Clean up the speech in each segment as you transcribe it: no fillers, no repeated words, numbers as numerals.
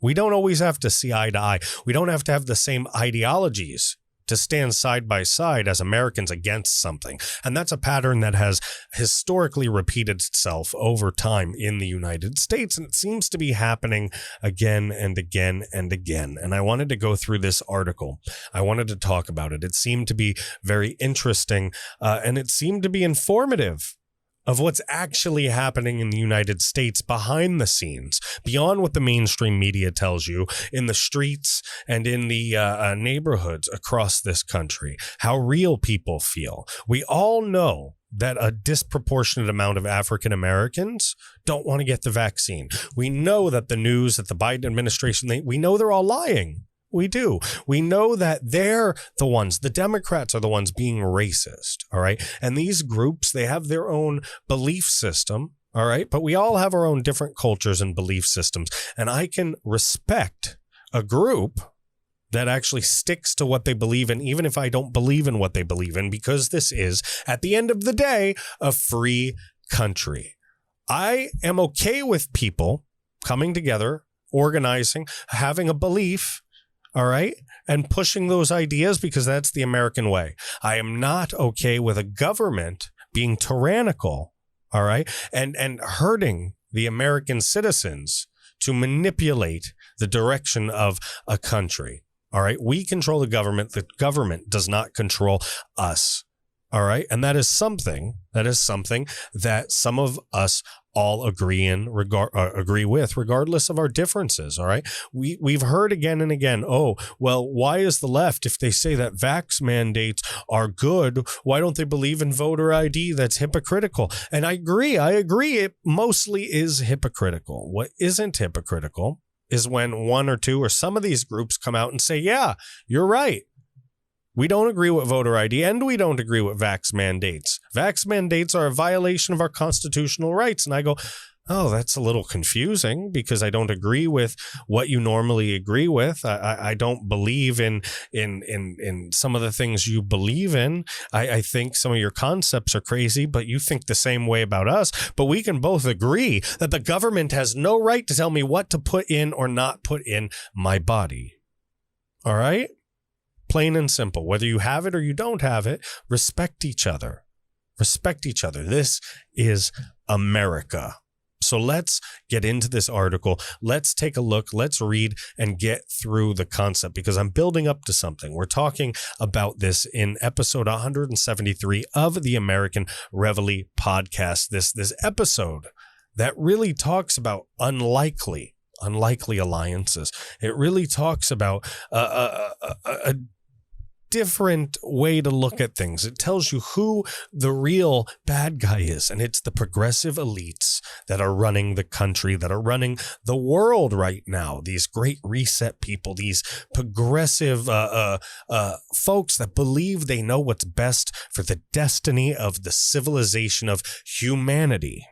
We don't always have to see eye to eye. We don't have to have the same ideologies to stand side by side as Americans against something. And that's a pattern that has historically repeated itself over time in the United States. And it seems to be happening again and again and again. And I wanted to go through this article. I wanted to talk about it. It seemed to be very interesting, and it seemed to be informative of what's actually happening in the United States behind the scenes, beyond what the mainstream media tells you, in the streets and in the neighborhoods across this country, how real people feel. We all know that a disproportionate amount of African Americans don't want to get the vaccine. We know that the news, that the Biden administration, we know they're all lying. We do. We know that they're the ones, the Democrats are the ones being racist. All right. And these groups, they have their own belief system. All right. But we all have our own different cultures and belief systems. And I can respect a group that actually sticks to what they believe in, even if I don't believe in what they believe in, because this is, at the end of the day, a free country. I am okay with people coming together, organizing, having a belief. All right. And pushing those ideas, because that's the American way. I am not okay with a government being tyrannical. All right. And hurting the American citizens to manipulate the direction of a country. All right. We control the government. The government does not control us. All right. And that is something that some of us all agree with, regardless of our differences. All right. We've heard again and again, oh, well, why is the left, if they say that vax mandates are good, why don't they believe in voter ID? That's hypocritical. And I agree. It mostly is hypocritical. What isn't hypocritical is when one or two or some of these groups come out and say, yeah, you're right. We don't agree with voter ID, and we don't agree with vax mandates. Vax mandates are a violation of our constitutional rights. And I go, oh, that's a little confusing, because I don't agree with what you normally agree with. I don't believe in some of the things you believe in. I think some of your concepts are crazy, but you think the same way about us. But we can both agree that the government has no right to tell me what to put in or not put in my body. All right? Plain and simple. Whether you have it or you don't have it, respect each other. Respect each other. This is America. So let's get into this article. Let's take a look. Let's read and get through the concept, because I'm building up to something. We're talking about this in episode 173 of the American Reveille Podcast. This episode that really talks about unlikely alliances. It really talks about a different way to look at things. It tells you who the real bad guy is, and it's the progressive elites that are running the country, that are running the world right now. These great reset people, these progressive folks that believe they know what's best for the destiny of the civilization of humanity.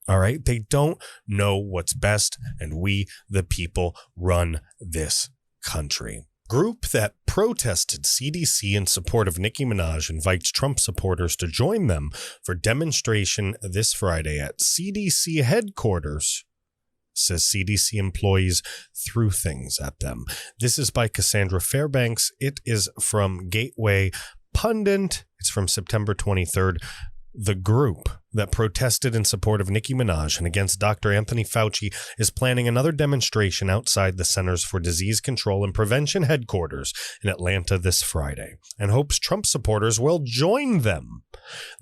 All right. They don't know what's best, and we, the people, run this country. Group that protested CDC in support of Nicki Minaj invites Trump supporters to join them for demonstration this Friday at CDC headquarters. Says CDC employees threw things at them. This is by Cassandra Fairbanks. It is from Gateway Pundit. It's from September 23rd. The group that protested in support of Nicki Minaj and against Dr. Anthony Fauci is planning another demonstration outside the Centers for Disease Control and Prevention headquarters in Atlanta this Friday, and hopes Trump supporters will join them.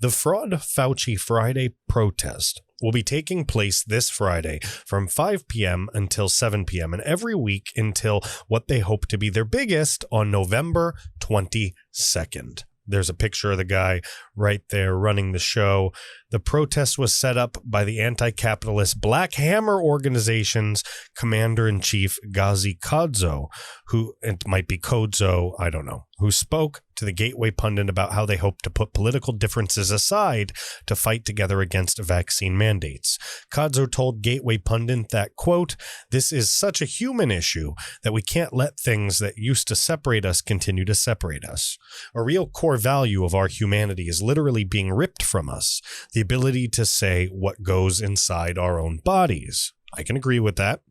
The Fraud Fauci Friday protest will be taking place this Friday from 5 p.m. until 7 p.m. and every week until what they hope to be their biggest on November 22nd. There's a picture of the guy right there running the show. The protest was set up by the anti-capitalist Black Hammer organization's commander-in-chief, Gazi Kadzo, who, it might be Kodzo, I don't know, who spoke to the Gateway Pundit about how they hope to put political differences aside to fight together against vaccine mandates. Kadzo told Gateway Pundit that, quote, "This is such a human issue that we can't let things that used to separate us continue to separate us. A real core value of our humanity is literally being ripped from us, the ability to say what goes inside our own bodies." I can agree with that.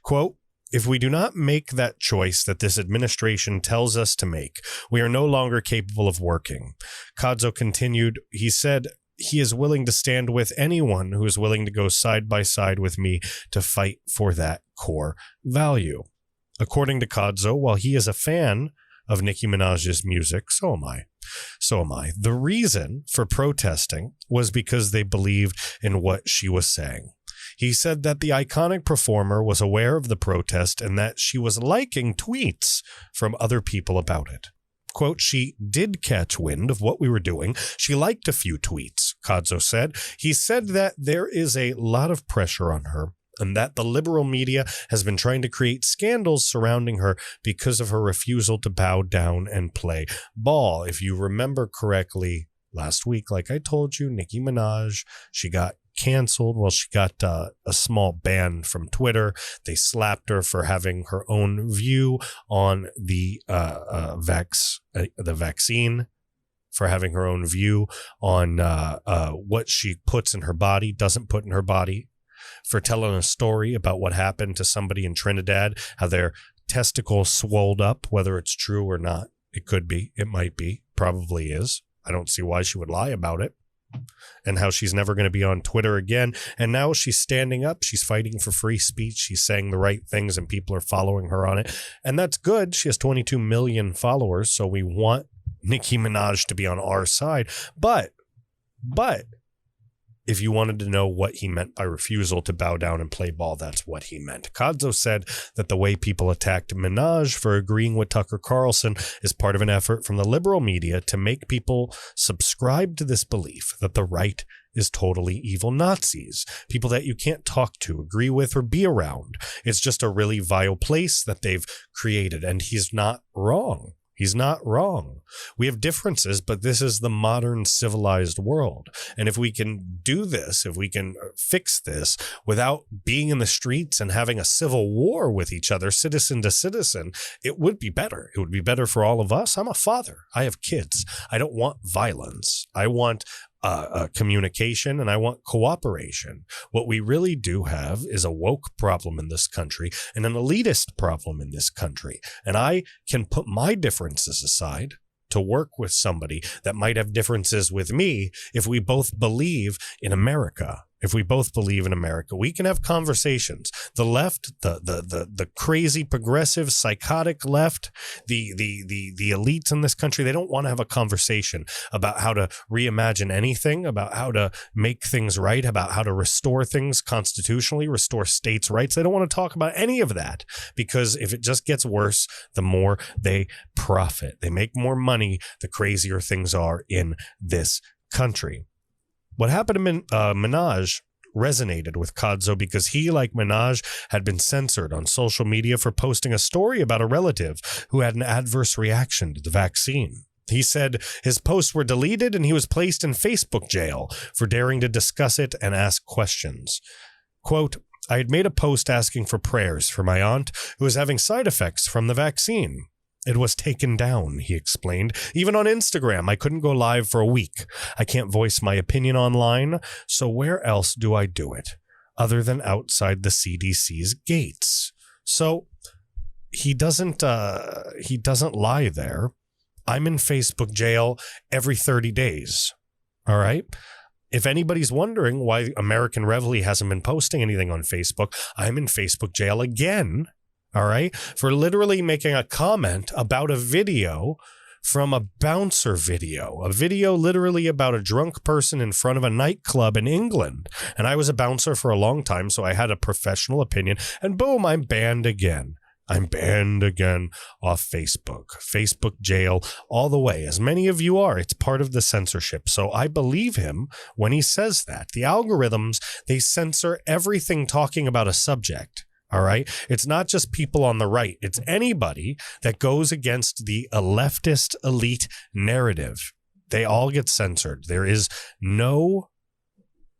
Quote, If we do not make that choice that this administration tells us to make, we are no longer capable of working. Kadzo continued, he said he is willing to stand with anyone who is willing to go side by side with me to fight for that core value. According to Kadzo, while he is a fan of Nicki Minaj's music, so am I. The reason for protesting was because they believed in what she was saying. He said that the iconic performer was aware of the protest and that she was liking tweets from other people about it. Quote, she did catch wind of what we were doing. She liked a few tweets, Kadzo said. He said that there is a lot of pressure on her and that the liberal media has been trying to create scandals surrounding her because of her refusal to bow down and play ball. If you remember correctly, last week, like I told you, Nicki Minaj, she got canceled. Well, she got a small ban from Twitter. They slapped her for having her own view on the vaccine, for having her own view on what she puts in her body, doesn't put in her body, for telling a story about what happened to somebody in Trinidad, how their testicles swelled up, whether it's true or not. It could be, it might be, probably is. I don't see why she would lie about it. And how she's never going to be on Twitter again. And now she's standing up. She's fighting for free speech. She's saying the right things and people are following her on it. And that's good. She has 22 million followers. So we want Nicki Minaj to be on our side. But if you wanted to know what he meant by refusal to bow down and play ball, that's what he meant. Kadzo said that the way people attacked Minaj for agreeing with Tucker Carlson is part of an effort from the liberal media to make people subscribe to this belief that the right is totally evil Nazis, people that you can't talk to, agree with, or be around. It's just a really vile place that they've created, and he's not wrong. He's not wrong. We have differences, but this is the modern civilized world. And if we can do this, if we can fix this without being in the streets and having a civil war with each other, citizen to citizen, it would be better. It would be better for all of us. I'm a father. I have kids. I don't want violence. I want communication, and I want cooperation. What we really do have is a woke problem in this country and an elitist problem in this country. And I can put my differences aside to work with somebody that might have differences with me if we both believe in America. If we both believe in America, we can have conversations. The left, the crazy, progressive, psychotic left, the elites in this country, they don't want to have a conversation about how to reimagine anything, about how to make things right, about how to restore things constitutionally, restore states' rights. They don't want to talk about any of that, because if it just gets worse, the more they profit. They make more money, the crazier things are in this country. What happened to Minaj resonated with Kadzo because he, like Minaj, had been censored on social media for posting a story about a relative who had an adverse reaction to the vaccine. He said his posts were deleted and he was placed in Facebook jail for daring to discuss it and ask questions. Quote, I had made a post asking for prayers for my aunt who was having side effects from the vaccine. It was taken down, he explained. Even on Instagram, I couldn't go live for a week. I can't voice my opinion online, so where else do I do it other than outside the CDC's gates? So he doesn't lie there. I'm in Facebook jail every 30 days. All right. If anybody's wondering why American Reveille hasn't been posting anything on Facebook, I'm in Facebook jail again. All right, for literally making a comment about a video from a bouncer video, a video literally about a drunk person in front of a nightclub in England. And I was a bouncer for a long time, so I had a professional opinion. And boom, I'm banned again. I'm banned again off Facebook. Facebook jail all the way, as many of you are. It's part of the censorship. So I believe him when he says that. The algorithms, they censor everything talking about a subject. All right. It's not just people on the right. It's anybody that goes against the leftist elite narrative. They all get censored. There is no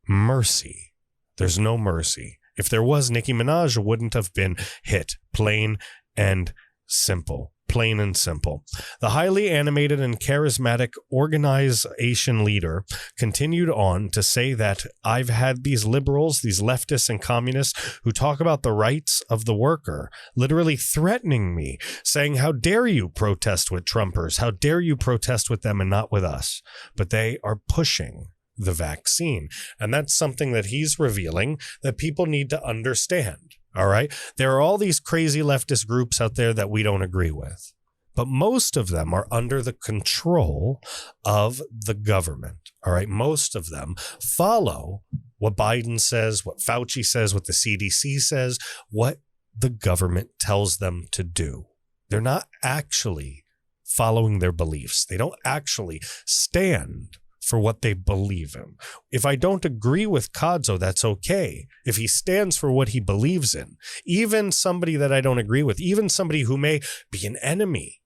mercy. There's no mercy. If there was, Nicki Minaj wouldn't have been hit. Plain and simple. plain and simple. The highly animated and charismatic organization leader continued on to say that I've had these liberals, these leftists and communists who talk about the rights of the worker, literally threatening me, saying, how dare you protest with Trumpers? How dare you protest with them and not with us? But they are pushing the vaccine. And that's something that he's revealing that people need to understand. All right. There are all these crazy leftist groups out there that we don't agree with, but most of them are under the control of the government. All right. Most of them follow what Biden says, what Fauci says, what the CDC says, what the government tells them to do. They're not actually following their beliefs. They don't actually stand for what they believe in. If I don't agree with Kadzo, that's okay. If he stands for what he believes in, even somebody that I don't agree with, even somebody who may be an enemy,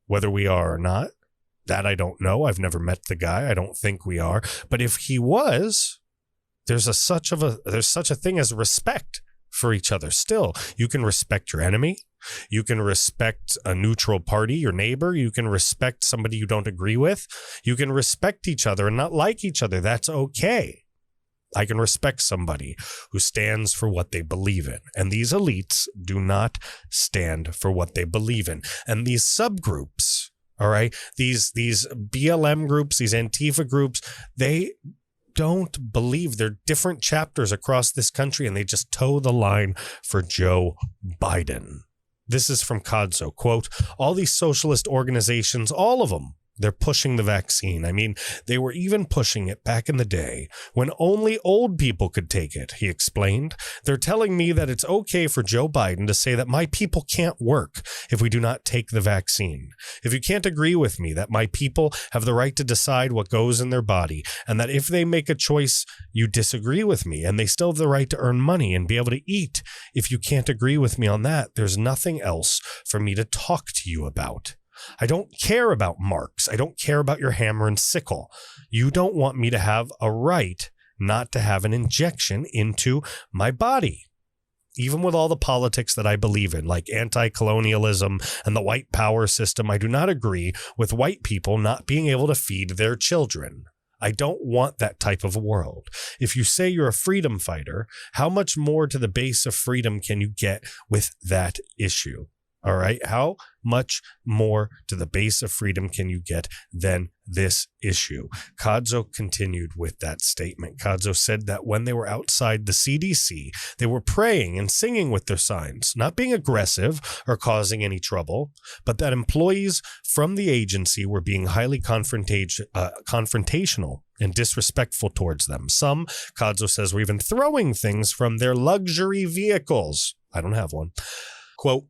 whether we are or not, that I don't know. I've never met the guy. I don't think we are. But if he was, there's such a thing as respect for each other. Still, you can respect your enemy. You can respect a neutral party, your neighbor. You can respect somebody you don't agree with. You can respect each other and not like each other. That's okay. I can respect somebody who stands for what they believe in. And these elites do not stand for what they believe in. And these subgroups, all right, these BLM groups, these Antifa groups, they don't believe. They're different chapters across this country, and they just toe the line for Joe Biden. This is from Kadzo, quote, all these socialist organizations, all of them, they're pushing the vaccine. I mean, they were even pushing it back in the day when only old people could take it, he explained. They're telling me that it's okay for Joe Biden to say that my people can't work if we do not take the vaccine. If you can't agree with me that my people have the right to decide what goes in their body, and that if they make a choice, you disagree with me, and they still have the right to earn money and be able to eat. If you can't agree with me on that, there's nothing else for me to talk to you about. I don't care about Marx. I don't care about your hammer and sickle. You don't want me to have a right not to have an injection into my body. Even with all the politics that I believe in, like anti-colonialism and the white power system, I do not agree with white people not being able to feed their children. I don't want that type of world. If you say you're a freedom fighter, how much more to the base of freedom can you get with that issue? All right. How much more to the base of freedom can you get than this issue? Kadzo continued with that statement. Kadzo said that when they were outside the CDC, they were praying and singing with their signs, not being aggressive or causing any trouble, but that employees from the agency were being highly confrontational and disrespectful towards them. Some, Kadzo says, were even throwing things from their luxury vehicles. I don't have one. Quote,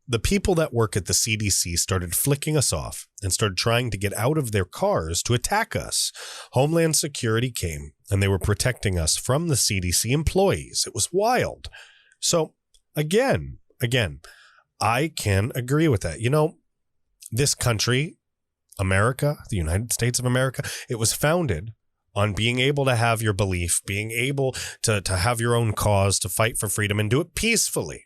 the people that work at the CDC started flicking us off and started trying to get out of their cars to attack us. Homeland Security came and they were protecting us from the CDC employees. It was wild. So again, I can agree with that. You know, this country, America, the United States of America, it was founded on being able to have your belief, being able to have your own cause, to fight for freedom and do it peacefully.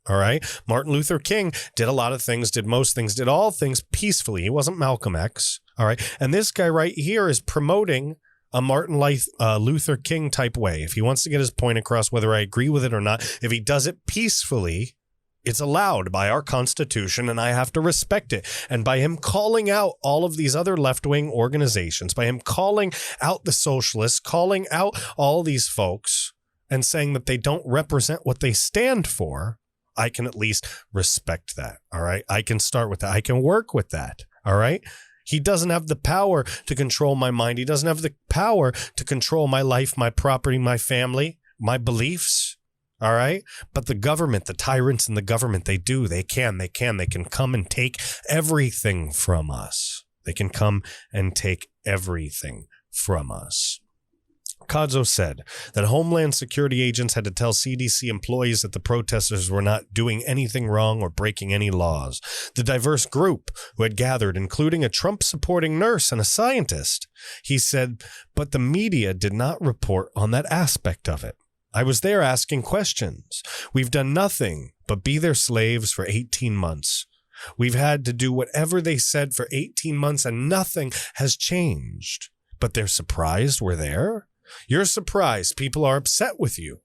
All right. Martin Luther King did a lot of things, did most things, did all things peacefully. He wasn't Malcolm X. All right. And this guy right here is promoting a Martin Luther King type way. If he wants to get his point across, whether I agree with it or not, if he does it peacefully, it's allowed by our Constitution, and I have to respect it. And by him calling out all of these other left-wing organizations, by him calling out the socialists, calling out all these folks and saying that they don't represent what they stand for, I can at least respect that. All right. I can start with that. I can work with that. All right. He doesn't have the power to control my mind. He doesn't have the power to control my life, my property, my family, my beliefs. All right. But the government, the tyrants in the government, they can come and take everything from us. They can come and take everything from us. Kadzo said that Homeland Security agents had to tell CDC employees that the protesters were not doing anything wrong or breaking any laws. The diverse group who had gathered, including a Trump-supporting nurse and a scientist, he said, but the media did not report on that aspect of it. I was there asking questions. We've done nothing but be their slaves for 18 months. We've had to do whatever they said for 18 months and nothing has changed. But they're surprised we're there? You're surprised people are upset with you,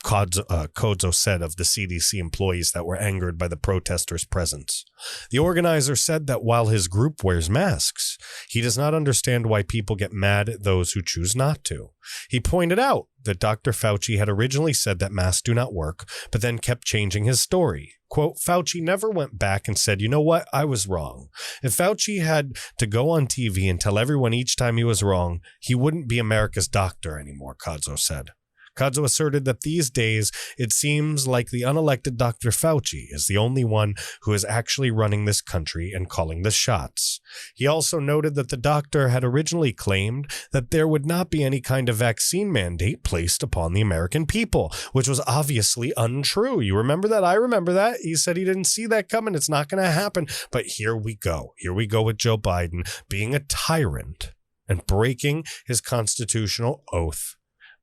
Kadzo said of the CDC employees that were angered by the protesters' presence. The organizer said that while his group wears masks, he does not understand why people get mad at those who choose not to. He pointed out that Dr. Fauci had originally said that masks do not work, but then kept changing his story. Quote, Fauci never went back and said, you know what, I was wrong. If Fauci had to go on TV and tell everyone each time he was wrong, he wouldn't be America's doctor anymore, Kadzo said. Kadzo asserted that these days it seems like the unelected Dr. Fauci is the only one who is actually running this country and calling the shots. He also noted that the doctor had originally claimed that there would not be any kind of vaccine mandate placed upon the American people, which was obviously untrue. You remember that? I remember that. He said he didn't see that coming. It's not going to happen. But here we go. Here we go with Joe Biden being a tyrant and breaking his constitutional oath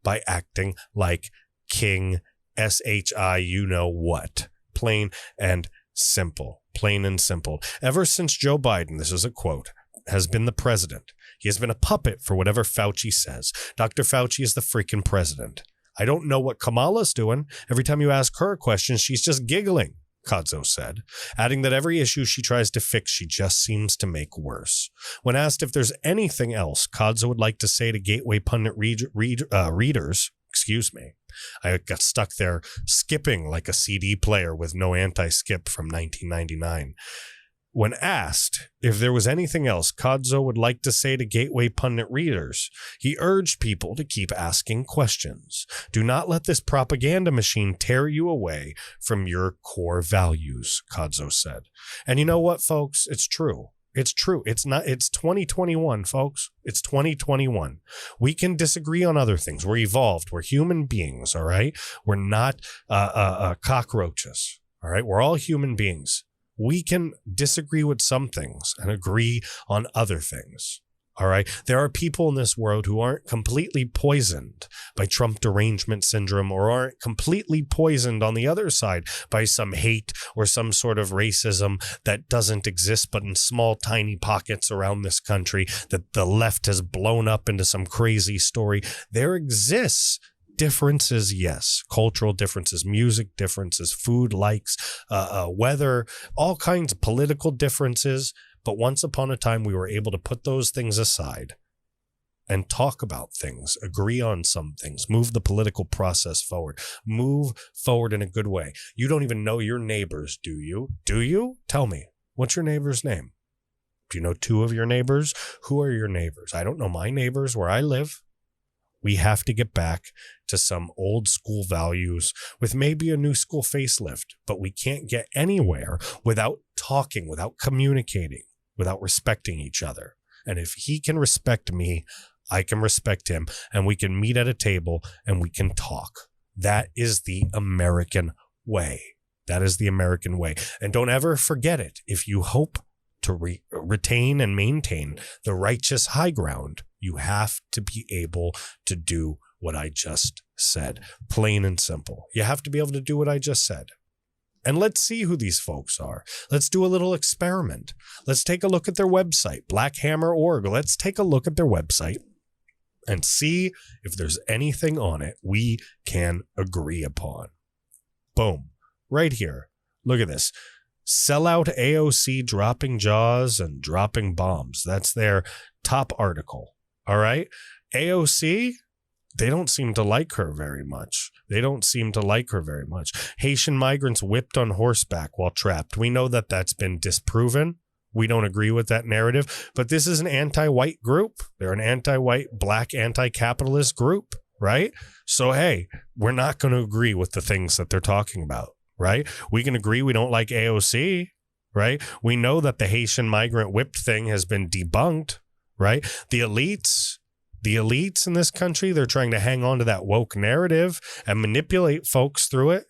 by acting like King S-H-I, you know what. Plain and simple. Plain and simple. Ever since Joe Biden, this is a quote, has been the president, he has been a puppet for whatever Fauci says. Dr. Fauci is the freaking president. I don't know what Kamala's doing. Every time you ask her a question, she's just giggling, Kadzo said, adding that every issue she tries to fix, she just seems to make worse. When asked if there's anything else Kadzo would like to say to Gateway Pundit readers, I got stuck there skipping like a CD player with no anti-skip from 1999. When asked if there was anything else Kadzo would like to say to Gateway Pundit readers, he urged people to keep asking questions. Do not let this propaganda machine tear you away from your core values, Kadzo said. And you know what, folks? It's true. It's true. It's 2021, folks. It's 2021. We can disagree on other things. We're evolved. We're human beings, all right? We're not cockroaches, all right? We're all human beings. We can disagree with some things and agree on other things. All right. There are people in this world who aren't completely poisoned by Trump derangement syndrome or aren't completely poisoned on the other side by some hate or some sort of racism that doesn't exist, but in small, tiny pockets around this country that the left has blown up into some crazy story. There exists differences, yes. Cultural differences, music differences, food likes, weather, all kinds of political differences. But once upon a time, we were able to put those things aside and talk about things, agree on some things, move the political process forward, move forward in a good way. You don't even know your neighbors, do you? Do you? Tell me, what's your neighbor's name? Do you know two of your neighbors? Who are your neighbors? I don't know my neighbors where I live. We have to get back to some old school values with maybe a new school facelift, but we can't get anywhere without talking, without communicating, without respecting each other. And if he can respect me, I can respect him, and we can meet at a table and we can talk. That is the American way. That is the American way. And don't ever forget it. If you hope to retain and maintain the righteous high ground, you have to be able to do what I just said. Plain and simple. You have to be able to do what I just said. And let's see who these folks are. Let's do a little experiment. Let's take a look at their website, blackhammer.org. Let's take a look at their website and see if there's anything on it we can agree upon. Boom. Right here. Look at this. Sellout AOC dropping jaws and dropping bombs. That's their top article. All right. AOC, they don't seem to like her very much. Haitian migrants whipped on horseback while trapped. We know that that's been disproven. We don't agree with that narrative. But this is an anti-white group. They're an anti-white, black, anti-capitalist group, right? So, hey, we're not going to agree with the things that they're talking about, right? We can agree we don't like AOC, right? We know that the Haitian migrant whipped thing has been debunked, right? The elites in this country, they're trying to hang on to that woke narrative and manipulate folks through it.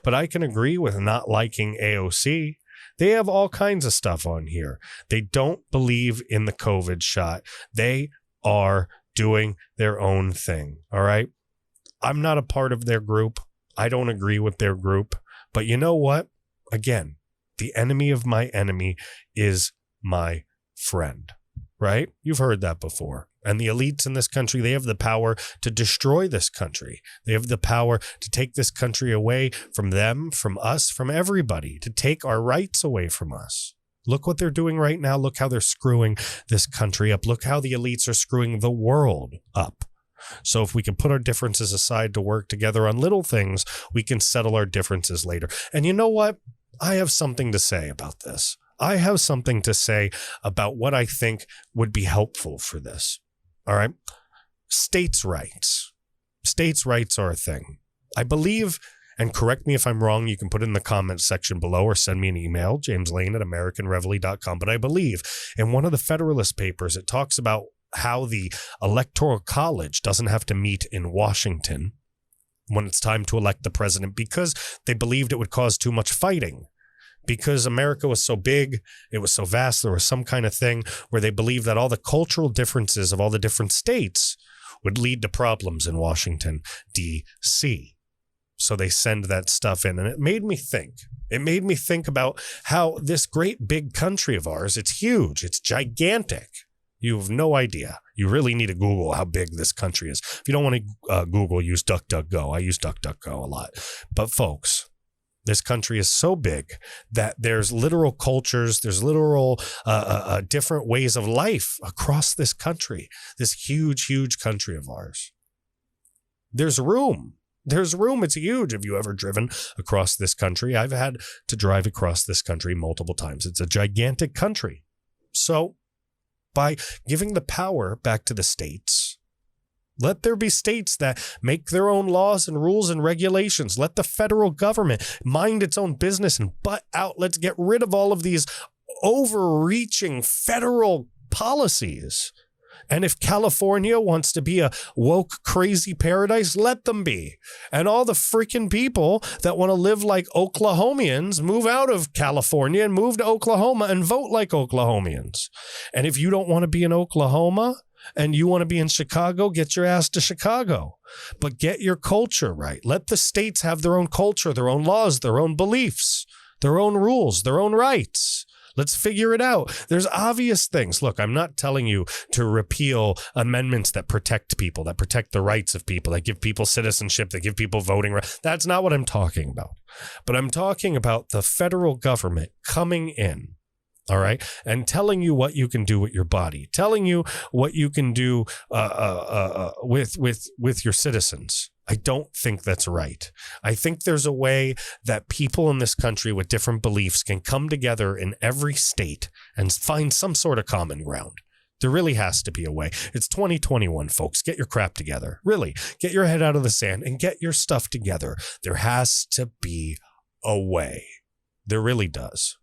But I can agree with not liking AOC. They have all kinds of stuff on here. They don't believe in the COVID shot. They are doing their own thing. All right. I'm not a part of their group. I don't agree with their group. But you know what? Again, the enemy of my enemy is my friend, right? You've heard that before. And the elites in this country, they have the power to destroy this country. They have the power to take this country away from them, from us, from everybody, to take our rights away from us. Look what they're doing right now. Look how they're screwing this country up. Look how the elites are screwing the world up. So if we can put our differences aside to work together on little things, we can settle our differences later. And you know what? I have something to say about this. I have something to say about what I think would be helpful for this. All right. States' rights. States' rights are a thing. I believe, and correct me if I'm wrong, you can put it in the comments section below or send me an email, jameslane@americanreveille.com. But I believe in one of the Federalist Papers, it talks about how the Electoral College doesn't have to meet in Washington when it's time to elect the president because they believed it would cause too much fighting. Because America was so big, it was so vast, there was some kind of thing where they believed that all the cultural differences of all the different states would lead to problems in Washington, D.C. So they send that stuff in. And it made me think. It made me think about how this great big country of ours, it's huge, it's gigantic. You have no idea. You really need to Google how big this country is. If you don't want to Google, use DuckDuckGo. I use DuckDuckGo a lot. But folks, this country is so big that there's literal cultures, there's literal different ways of life across this country, this huge, huge country of ours. There's room. There's room. It's huge. Have you ever driven across this country? I've had to drive across this country multiple times. It's a gigantic country. So by giving the power back to the states, let there be states that make their own laws and rules and regulations. Let the federal government mind its own business and butt out. Let's get rid of all of these overreaching federal policies. And if California wants to be a woke, crazy paradise, let them be. And all the freaking people that want to live like Oklahomians, move out of California and move to Oklahoma and vote like Oklahomians. And if you don't want to be in Oklahoma, and you want to be in Chicago, get your ass to Chicago. But get your culture right. Let the states have their own culture, their own laws, their own beliefs, their own rules, their own rights. Let's figure it out. There's obvious things. Look, I'm not telling you to repeal amendments that protect people, that protect the rights of people, that give people citizenship, that give people voting rights. That's not what I'm talking about. But I'm talking about the federal government coming in. All right. And telling you what you can do with your body, telling you what you can do with your citizens. I don't think that's right. I think there's a way that people in this country with different beliefs can come together in every state and find some sort of common ground. There really has to be a way. It's 2021, folks. Get your crap together. Really, get your head out of the sand and get your stuff together. There has to be a way. There really does.